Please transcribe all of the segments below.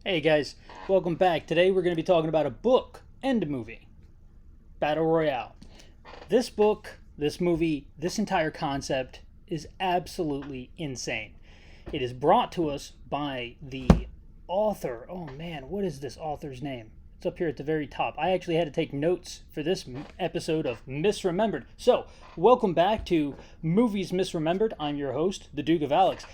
Hey guys, welcome back. Today we're going to be talking about a book and a movie, Battle Royale. This book, this movie, this entire concept is absolutely insane. It is brought to us by the author. Oh man, what is this author's name? It's up here at the very top. I actually had to take notes for this episode of MisRemembered. So, welcome back to Movies MisRemembered. I'm your host, the Duke of Alex.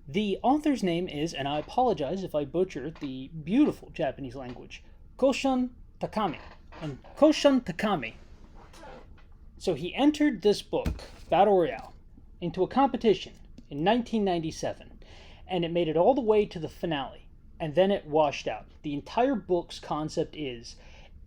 The author's name is, and I apologize if I butcher the beautiful Japanese language, Koshan Takami. And Koshan Takami. So he entered this book, Battle Royale, into a competition in 1997, and it made it all the way to the finale, and then it washed out. The entire book's concept is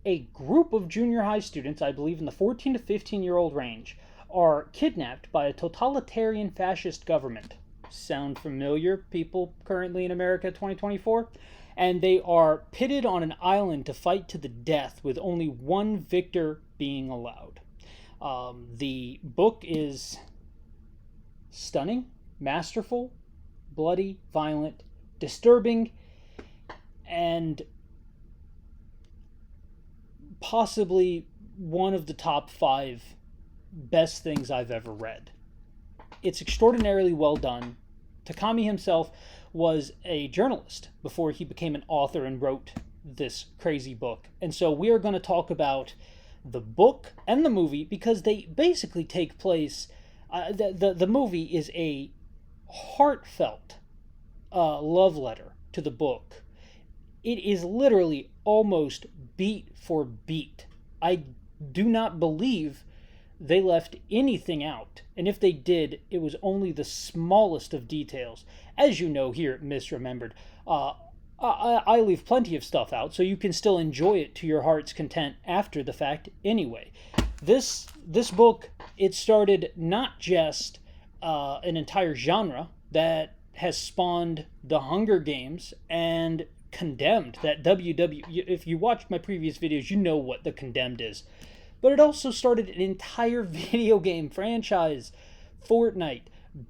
a group of junior high students, I believe in the 14 to 15-year-old range, are kidnapped by a totalitarian fascist government. Sound familiar, people currently in America 2024? And they are pitted on an island to fight to the death with only one victor being allowed. The book is stunning, masterful, bloody, violent, disturbing, and possibly one of the top 5 best things I've ever read. It's extraordinarily well done. Takami himself was a journalist before he became an author and wrote this crazy book. And so we are going to talk about the book and the movie because they basically take place. The movie is a heartfelt love letter to the book. It is literally almost beat for beat. I do not believe they left anything out, and if they did, it was only the smallest of details. As you know here at MisRemembered, I leave plenty of stuff out, so you can still enjoy it to your heart's content after the fact anyway. This book, it started not just an entire genre that has spawned the Hunger Games and Condemned, that if you watched my previous videos, you know what the Condemned is. But it also started an entire video game franchise, Fortnite,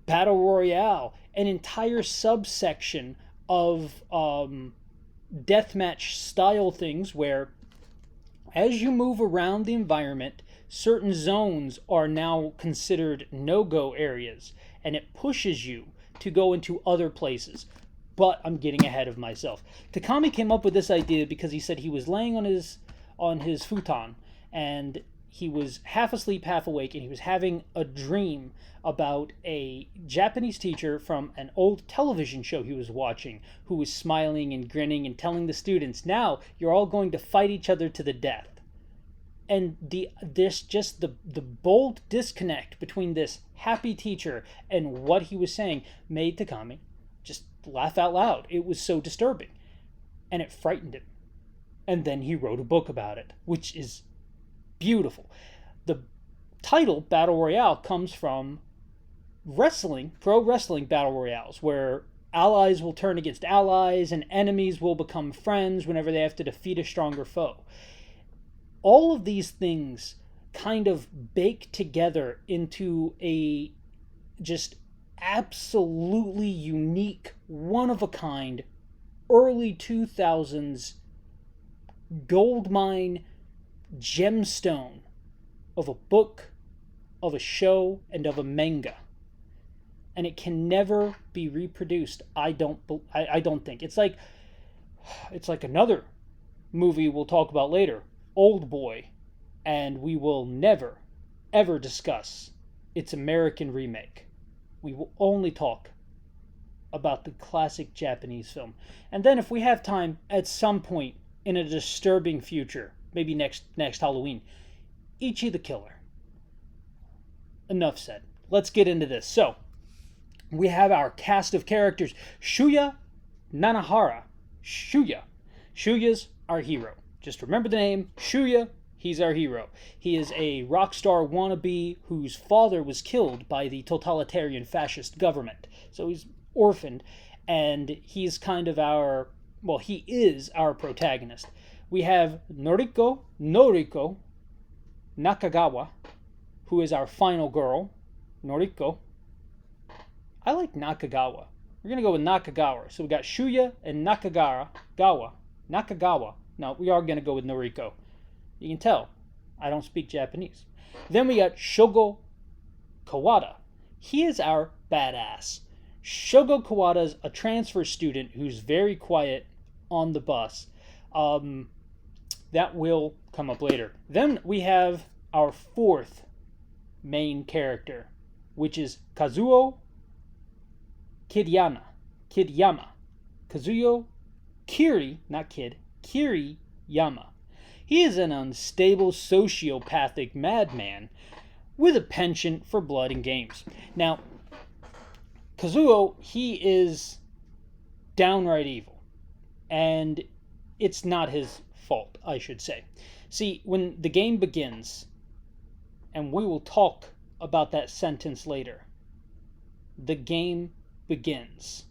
Battle Royale, an entire subsection of deathmatch style things where as you move around the environment, certain zones are now considered no-go areas, and it pushes you to go into other places. But I'm getting ahead of myself. Takami came up with this idea because he said he was laying on his futon, and he was half asleep, half awake, and he was having a dream about a Japanese teacher from an old television show he was watching who was smiling and grinning and telling the students, now you're all going to fight each other to the death. And the bold disconnect between this happy teacher and what he was saying made Takami just laugh out loud. It was so disturbing. And it frightened him. And then he wrote a book about it, which is beautiful. The title Battle Royale comes from wrestling, pro wrestling battle royales, where allies will turn against allies and enemies will become friends whenever they have to defeat a stronger foe. All of these things kind of bake together into a just absolutely unique, one of a kind, early 2000s goldmine gemstone of a book, of a show, and of a manga, and it can never be reproduced. I don't think it's like another movie we'll talk about later, Old Boy, and we will never ever discuss its American remake. We will only talk about the classic Japanese film, and then if we have time at some point in a disturbing future, maybe next Halloween, Ichi the Killer. Enough said. Let's get into this. So, we have our cast of characters. Shuya Nanahara. Shuya's our hero. Just remember the name, Shuya, he's our hero. He is a rock star wannabe whose father was killed by the totalitarian fascist government. So he's orphaned, and he's kind of he is our protagonist. We have Noriko Nakagawa, who is our final girl. Noriko. I like Nakagawa. we're going to go with Nakagawa. So we got Shuya and Nakagawa. No, we are going to go with Noriko. You can tell, I don't speak Japanese. Then we got Shogo Kawada. He is our badass. Shogo Kawada is a transfer student who's very quiet on the bus. That will come up later. Then we have our fourth main character, which is Kazuo Kiriyama. Kazuo Kiriyama. He is an unstable sociopathic madman with a penchant for blood and games. Now, Kazuo, he is downright evil. And it's not his fault, I should say. See, when the game begins, and we will talk about that sentence later, the game begins.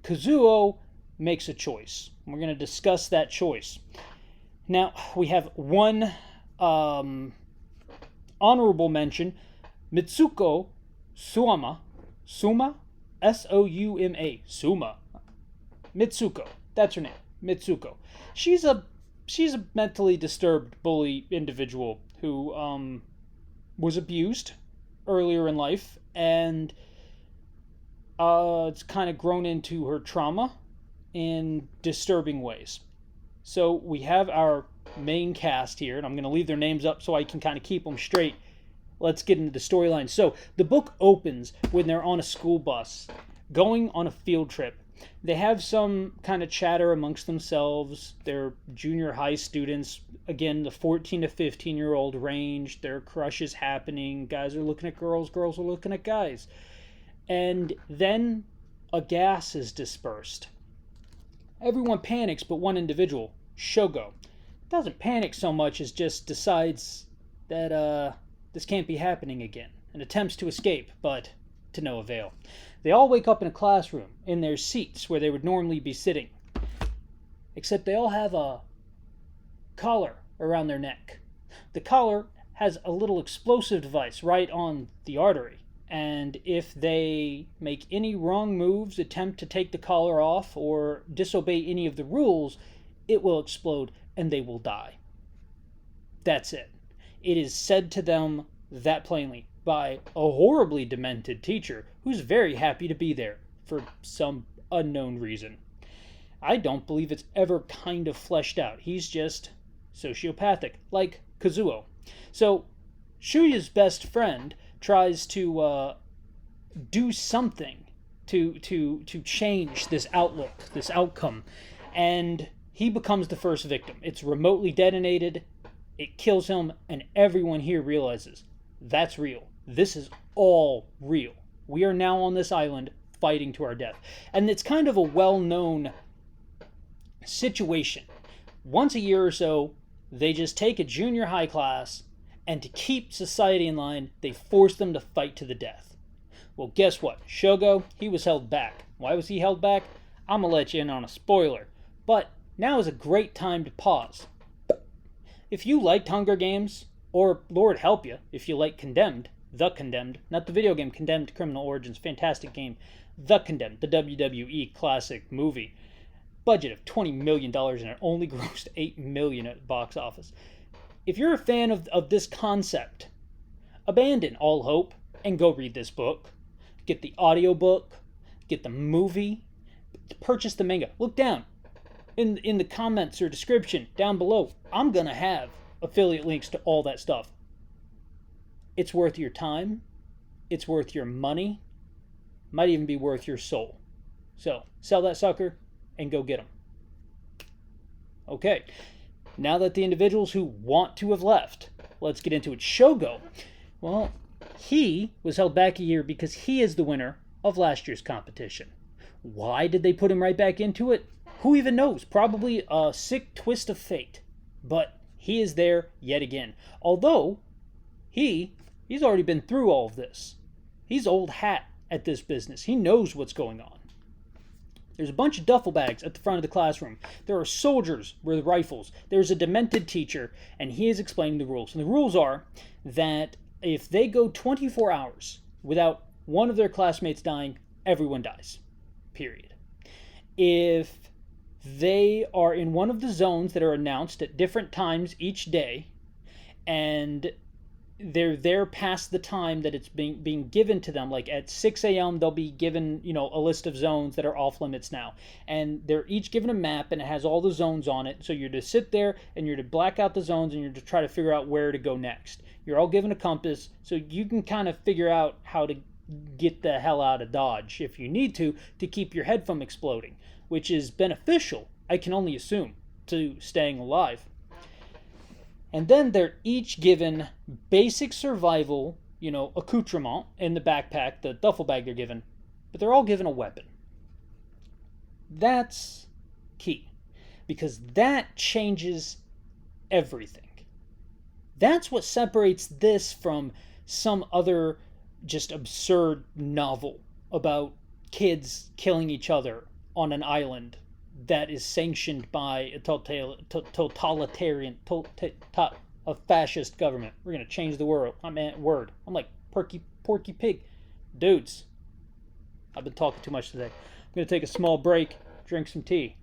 Kazuo makes a choice. We're going to discuss that choice. Now, we have one honorable mention. Mitsuko Suma, S-O-U-M-A, Suma. Mitsuko, that's her name, Mitsuko. She's a mentally disturbed bully individual who was abused earlier in life, and it's kind of grown into her trauma in disturbing ways. So we have our main cast here, and I'm going to leave their names up so I can kind of keep them straight. Let's get into the storyline. So the book opens when they're on a school bus going on a field trip. They have some kind of chatter amongst themselves. They're junior high students. Again, the 14 to 15-year-old range. There are crushes happening. Guys are looking at girls. Girls are looking at guys. And then a gas is dispersed. Everyone panics but one individual, Shogo. Doesn't panic so much as just decides that this can't be happening again and attempts to escape, but to no avail. They all wake up in a classroom in their seats where they would normally be sitting, except they all have a collar around their neck. The collar has a little explosive device right on the artery, and if they make any wrong moves, attempt to take the collar off, or disobey any of the rules, it will explode and they will die. That's it. It is said to them that plainly by a horribly demented teacher who's very happy to be there for some unknown reason. I don't believe it's ever kind of fleshed out. He's just sociopathic, like Kazuo. So Shuya's best friend tries to do something to change this outlook, this outcome, and he becomes the first victim. It's remotely detonated, it kills him, and everyone here realizes that's real. This is all real. We are now on this island fighting to our death. And it's kind of a well-known situation. Once a year or so, they just take a junior high class, and to keep society in line, they force them to fight to the death. Well, guess what? Shogo, he was held back. Why was he held back? I'm going to let you in on a spoiler. But now is a great time to pause. If you liked Hunger Games, or Lord help you, if you like Condemned, The Condemned, not the video game Condemned Criminal Origins, fantastic game, The Condemned, the WWE classic movie. Budget of $20 million and it only grossed $8 million at the box office. If you're a fan of this concept, abandon all hope and go read this book. Get the audiobook, get the movie, purchase the manga. Look down in the comments or description down below. I'm going to have affiliate links to all that stuff. It's worth your time. It's worth your money. Might even be worth your soul. So, sell that sucker and go get them. Okay, now that the individuals who want to have left, let's get into it. Shogo, well, he was held back a year because he is the winner of last year's competition. Why did they put him right back into it? Who even knows? Probably a sick twist of fate. But he is there yet again. Although, he's already been through all of this. He's old hat at this business. He knows what's going on. There's a bunch of duffel bags at the front of the classroom. There are soldiers with rifles. There's a demented teacher, and he is explaining the rules. And the rules are that if they go 24 hours without one of their classmates dying, everyone dies. period. If they are in one of the zones that are announced at different times each day, and they're there past the time that it's being given to them, like at 6 a.m. they'll be given, a list of zones that are off limits now, and they're each given a map and it has all the zones on it. So you're to sit there and you're to black out the zones and you're to try to figure out where to go next. You're all given a compass, so you can kind of figure out how to get the hell out of Dodge if you need to keep your head from exploding, which is beneficial, I can only assume, to staying alive. And then they're each given basic survival, accoutrement in the backpack, the duffel bag they're given, but they're all given a weapon. That's key, because that changes everything. That's what separates this from some other just absurd novel about kids killing each other on an island that is sanctioned by a totalitarian, a fascist government. We're going to change the word. I'm like Porky Pig. Dudes, I've been talking too much today. I'm going to take a small break, drink some tea.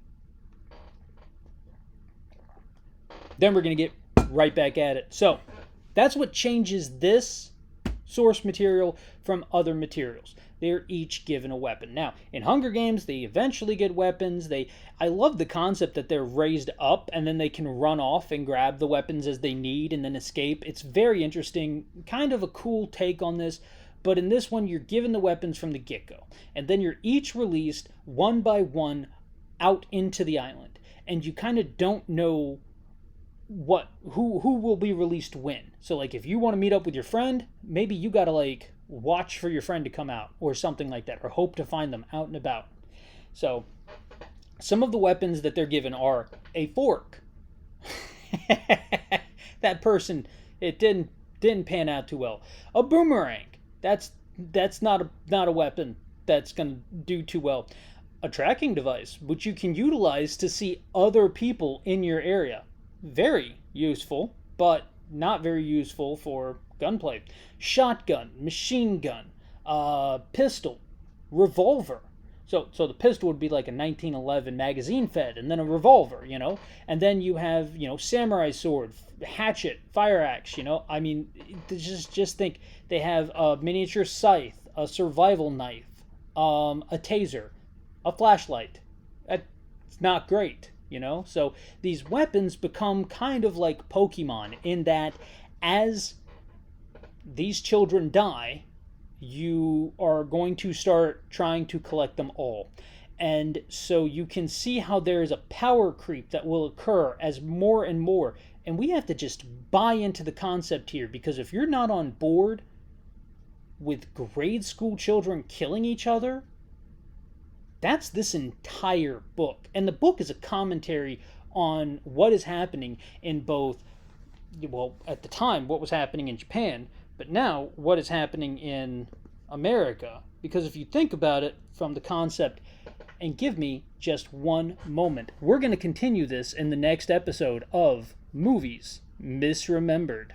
Then we're going to get right back at it. So, that's what changes this source material from other materials. They're each given a weapon. Now, in Hunger Games, they eventually get weapons. I love the concept that they're raised up and then they can run off and grab the weapons as they need and then escape. It's very interesting, kind of a cool take on this. But in this one, you're given the weapons from the get-go. And then you're each released one by one out into the island. And you kind of don't know who will be released when. So like if you want to meet up with your friend, maybe you gotta like watch for your friend to come out or something like that, or hope to find them out and about. So some of the weapons that they're given are a fork. That person, it didn't pan out too well. A boomerang. That's not a weapon that's gonna do too well. A tracking device, which you can utilize to see other people in your area. Very useful, but not very useful for gunplay. Shotgun, machine gun, pistol, revolver. So the pistol would be like a 1911 magazine fed, and then a revolver, and then you have, samurai sword, hatchet, fire axe, I mean, just think they have a miniature scythe, a survival knife, a taser, a flashlight. That's not great. So these weapons become kind of like Pokemon in that as these children die, you are going to start trying to collect them all. And so you can see how there is a power creep that will occur as more and more. And we have to just buy into the concept here, because if you're not on board with grade school children killing each other, that's this entire book. And the book is a commentary on what is happening in both, at the time, what was happening in Japan, but now what is happening in America. Because if you think about it from the concept, and give me just one moment, we're going to continue this in the next episode of Movies Misremembered.